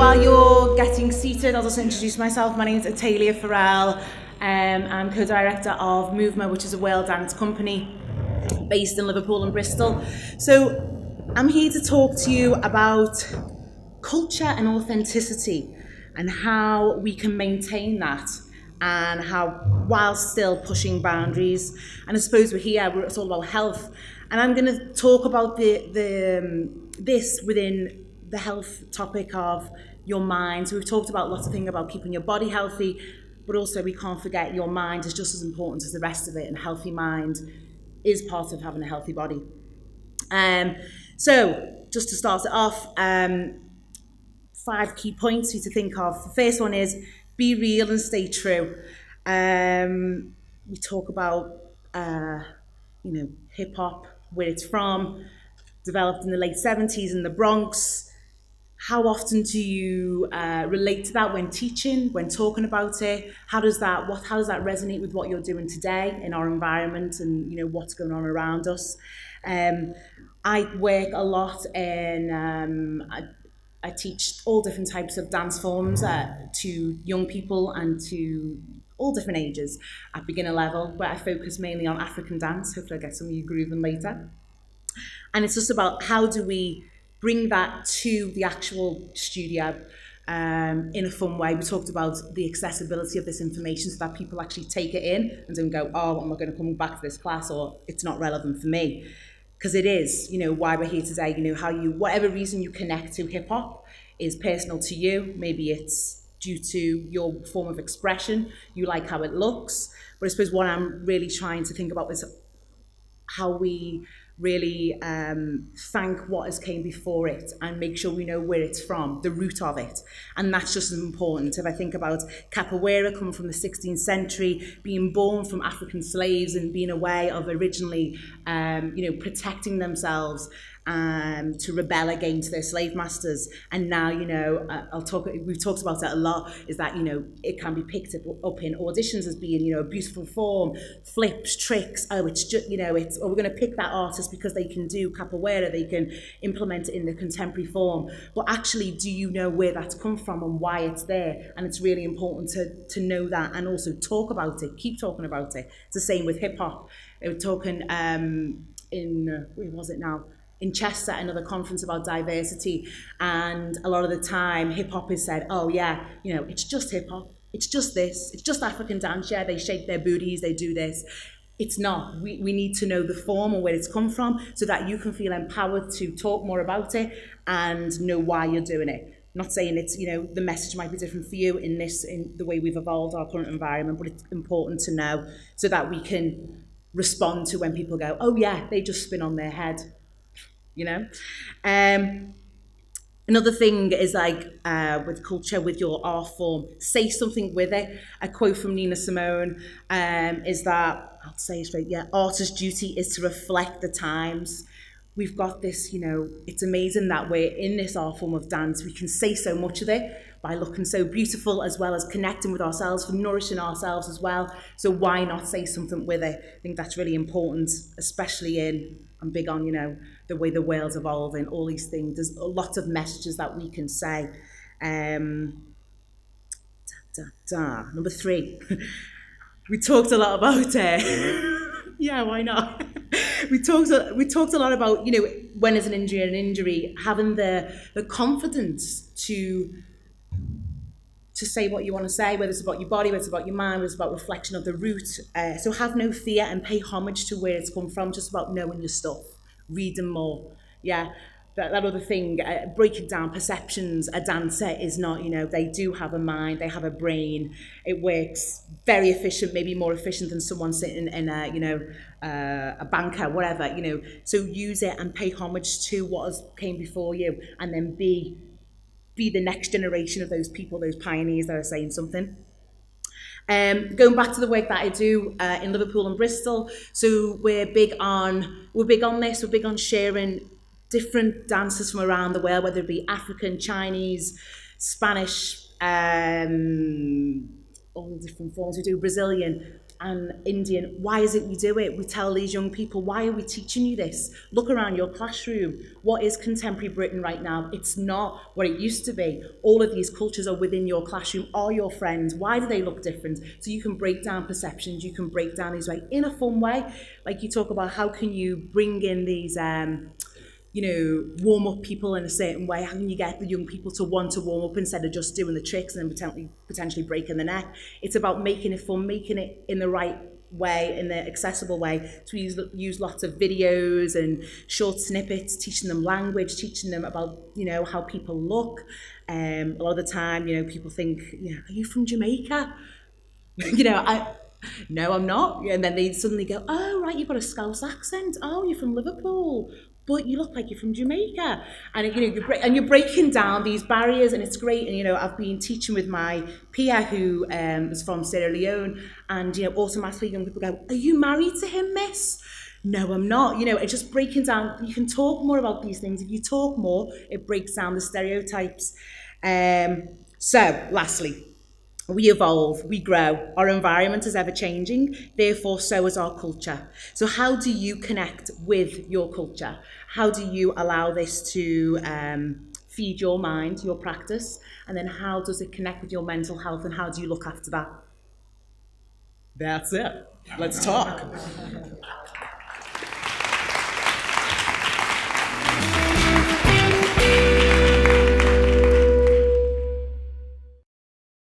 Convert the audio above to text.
while you're getting seated, I'll just introduce myself. My name is Ithalia Forel. I'm co-director of Movema, which is a World dance company based in Liverpool and Bristol. So I'm here to talk to you about culture and authenticity and how we can maintain that, and how, while still pushing boundaries. And I suppose it's all about health. And I'm going to talk about this within the health topic of your mind. So we've talked about lots of things about keeping your body healthy, but also we can't forget your mind is just as important as the rest of it, and a healthy mind is part of having a healthy body. So just to start it off, 5 key points for you to think of. The first one is be real and stay true. We talk about hip hop, where it's from, developed in the late 70s in the Bronx. How often do you relate to that when teaching, when talking about it? How does that resonate with what you're doing today in our environment and what's going on around us? I work a lot in I teach all different types of dance forms to young people and to all different ages at beginner level, where I focus mainly on African dance. Hopefully I'll get some of you grooving later. And it's just about how do we bring that to the actual studio in a fun way. We talked about the accessibility of this information so that people actually take it in and don't go, oh, I'm not going to come back to this class, or it's not relevant for me. Because it is, why we're here today, whatever reason you connect to hip hop is personal to you. Maybe it's due to your form of expression, you like how it looks. But I suppose what I'm really trying to think about is how we really thank what has came before it and make sure we know where it's from, the root of it. And that's just as important. If I think about capoeira coming from the 16th century, being born from African slaves and being a way of originally, protecting themselves to rebel against their slave masters. And now, we've talked about it a lot, is that, it can be picked up in auditions as being, a beautiful form, flips, tricks. Oh, it's just, we're going to pick that artist because they can do capoeira, they can implement it in the contemporary form. But actually, do you know where that's come from and why it's there? And it's really important to know that, and also talk about it, keep talking about it. It's the same with hip hop. We're talking in Chester, another conference about diversity, and a lot of the time hip hop is said, oh yeah, it's just hip hop, it's just this, it's just African dance, yeah, they shake their booties, they do this. It's not. We need to know the form and where it's come from so that you can feel empowered to talk more about it and know why you're doing it. Not saying it's, the message might be different for you in the way we've evolved our current environment, but it's important to know so that we can respond to when people go, oh yeah, they just spin on their head. Another thing is with culture, with your art form, say something with it. A quote from Nina Simone is that, I'll say it straight, artist's duty is to reflect the times. We've got this, it's amazing that we're in this art form of dance. We can say so much of it by looking so beautiful, as well as connecting with ourselves, for nourishing ourselves as well. So why not say something with it? I think that's really important, especially I'm big on, the way the world's evolving, all these things. There's a lot of messages that we can say. Number 3. We talked a lot about yeah, why not? We talked a lot about, when is an injury, having the confidence to say what you want to say, whether it's about your body, whether it's about your mind, whether it's about reflection of the root. So have no fear and pay homage to where it's come from, just about knowing your stuff, reading more. Yeah, that other thing, breaking down perceptions. A dancer is not, they do have a mind, they have a brain. It works very efficient, maybe more efficient than someone sitting in a banker, whatever, So use it and pay homage to what came before you, and then be the next generation of those people, those pioneers that are saying something. Going back to the work that I do in Liverpool and Bristol, so we're big on this. We're big on sharing different dances from around the world, whether it be African, Chinese, Spanish, all the different forms. We do Brazilian, and Indian. Why is it we do it? We tell these young people, why are we teaching you this? Look around your classroom. What is contemporary Britain right now? It's not what it used to be. All of these cultures are within your classroom, are your friends. Why do they look different? So you can break down perceptions, you can break down these way in a fun way. Like you talk about how can you bring in these warm up people in a certain way. How can you get the young people to want to warm up instead of just doing the tricks and then potentially breaking the neck? It's about making it fun, making it in the right way, in the accessible way. So we use lots of videos and short snippets, teaching them language, teaching them about, how people look. A lot of the time, people think, are you from Jamaica? No, I'm not. And then they suddenly go, oh, right, you've got a Scouse accent. Oh, you're from Liverpool. But you look like you're from Jamaica. And you're breaking down these barriers, and it's great. And, I've been teaching with my peer who is from Sierra Leone, and, automatically young people go, are you married to him, miss? No, I'm not. It's just breaking down. You can talk more about these things. If you talk more, it breaks down the stereotypes. So, lastly, we evolve, we grow, our environment is ever changing, therefore so is our culture. So how do you connect with your culture? How do you allow this to feed your mind, your practice? And then how does it connect with your mental health, and how do you look after that? That's it. Let's talk.